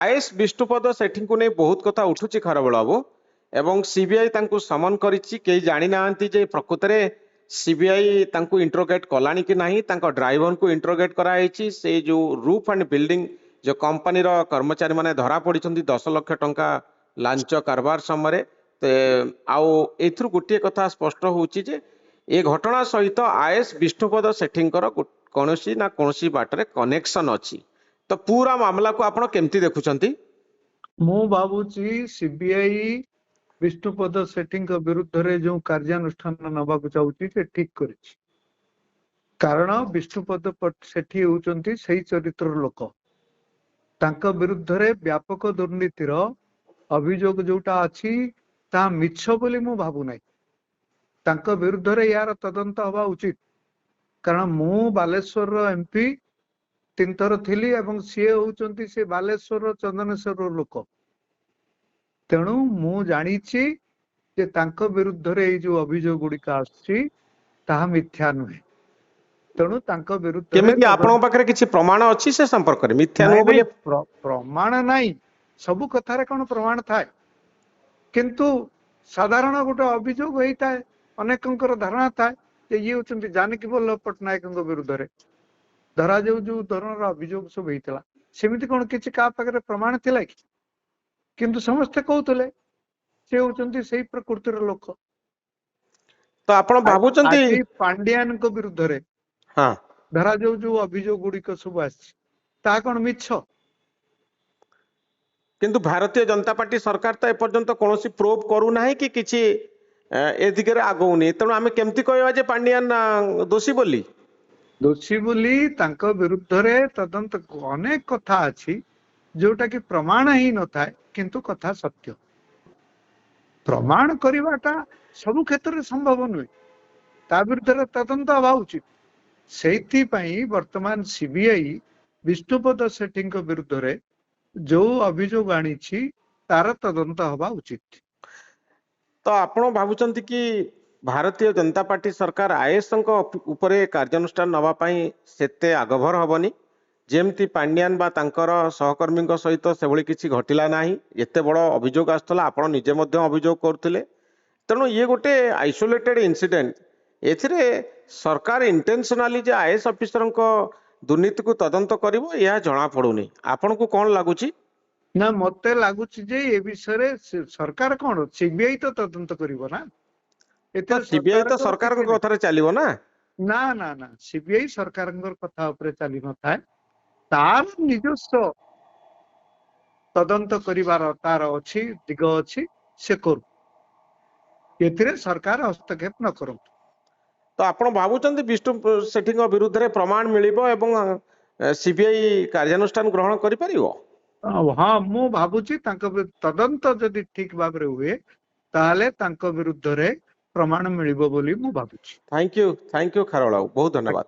IAS Vishnupad सेठी को नहीं बहुत कथा उठुची खरबल बाबू एवं सीबीआई तांकु समन करिछि केही जानि नाहंती जे प्रकृत रे सीबीआई तांकु इंट्रोगेट कलानी कि नाही तांको ड्राइवर को इंट्रोगेट करा ହେଇछि से जो रूफ एंड बिल्डिंग जो कंपनी रो कर्मचारी माने धरा पड़िछन्ती 10 लाख टंका लांच कारबार समय आउ एथुर गोटे कथा स्पष्ट होउछि जे ए घटना सहित आईएएस विष्णुपद सेठींकर कोनोसी ना कोनोसी बाटरे कनेक्शन अछि तो पूरा मामला को आपण केमती देखुछन्ती मु भावुची सीबीआई विष्णुपद सेठी विरुद्ध रे जो कार्यानुष्ठान नबाकु चाहूची से ठीक करिछि कारण विष्णुपद सेठी होउचंती सही चरित्र लोक तांका विरुद्ध रे व्यापक दुर्नीतिर अभियोग जोटा अछि ता मिछ बोली मु भाबु नै तांका विरुद्ध रे यार तदंत हवा उचित कारण मु बालेश्वर रो एमपी 3 थर थिली एवं सीए होउचंती से बालेश्वर रो चंदनेश्वर रो लोक तेणु मु जानिछि जे तांका विरुद्ध रे जो अभियोग गुड़िका आछि ताहा मिथ्या नुहे तेणु तांका विरुद्ध केमिति आपन पाखरे किछि प्रमाण अछि से संपर्क रे मिथ्या नो बोले प्रमाण नाही सब कथारे कोन प्रमाण थाए किंतु साधारण गोटे अभियोग होइता अनेकंकर धारणा थाए जे ये होचंती जानकी वल्लभ पटनायक विरुद्ध रे धरा जो धरण अभियोग सब होइतला सेमिति कोन किछि का पाखरे प्रमाण थिला कि किंतु समस्त कहउतले से होचंती सही प्रकृतिर लोक तो आपण भाबुचंती पांड्यान को विरुद्ध रे हां धरा जो अभियोग गुड़िक सब आछि ता कोन मिछ किंतु भारतीय जनता पार्टी सरकार तो एपर्यंत कौन प्रूव करू ना कि किसी ए दिगरे आगौनी तेणु आम केमती कहवा जे पांड्यान दोषी बोली दोषी बोली तांको विरुद्ध रे तदंत अनेक कथा अछि जोटा कि प्रमाण ही न थाए किंतु कथा सत्य प्रमाण करिवाटा सब क्षेत्र रे संभव नुहे ता विरुद्ध रे तदंत हवा उचित सेठी पई वर्तमान सीबीआई विष्णुपद सेठी विरुद्ध रे जो अभियोग आनी तार तदंत हवा उचित तो आपण भावुचंती कि भारतीय जनता पार्टी सरकार आईएएस उपरे कार्यानुष्ठान नवा पई सेते आगभर हबनी जेमती पांड्यान बा तांकर सहकर्मी सहित से भली किछि घटिला नाही एते बड़ अभियोग आस्तला आपण निजे मध्य अभियोग करथिले तेणु ये गोटे आइसोलेटेड इंसिडेंट एथिरे सरकार इंटेंशनली जे आईएएस ऑफिसर दुर्नीति को तदंत करिवो या जणा पडुनी आपण को कोन लागुची ना मते लागुची जे ए विषय सरकार कोन सीबीआई तो तदंत करिवो ना एते सीबीआई तो सरकार को कथारे चलिवो ना ना ना ना सीबीआई सरकार कथा ऊपर चली न थाए तार निजस्व तदंत करिवार तार अछि दिग अछि से करू एथिरे सरकार हस्तक्षेप न करू तो आपण भावुचंती विष्णु सेठी विरुद्ध रे प्रमाण मिलिबो एवं सीबीआई कार्यानुष्ठान ग्रहण करि परिबो हाँ मु भाबुची तांको तदंत जदि ठीक भाव रे हुए ताहले तांको विरुद्ध रे प्रमाण मिलिबो बोली मु भाबुची थैंक यू खारवाल बहुत धन्यवाद।